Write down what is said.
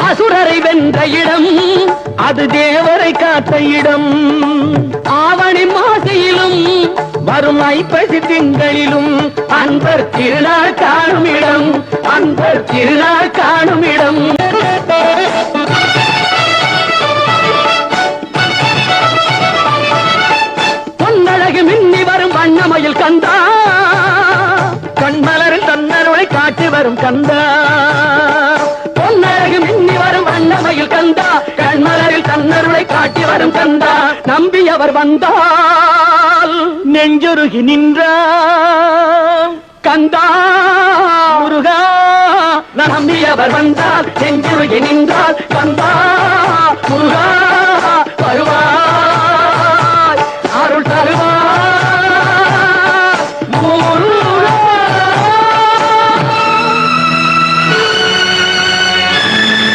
அசுரரை வென்ற இடம் அது தேவரை காத்த இடம். ஆவணி மாசையிலும் வரும் ஐப்பசி திங்களிலும் அன்பர் திருநாள் காணும் இடம், அன்பர் திருநாள் காணும் இடம். பொன்னழகு மின்னி வரும் வண்ணமயில் கந்தா, கண்மலரில் தன்னருளை காட்டி வரும் கந்தா. பொன்னழகு மின்னி வரும் வண்ணமயில் கந்தா, கண்மலரில் தன்னருளை காட்டி வரும் கந்தா. நம்பியவர் வந்தால் நெஞ்சுருகி நின்றார் கந்தா முருகா. நம்பியவர் வந்தால் நெஞ்சுருகி நின்றால் கந்தா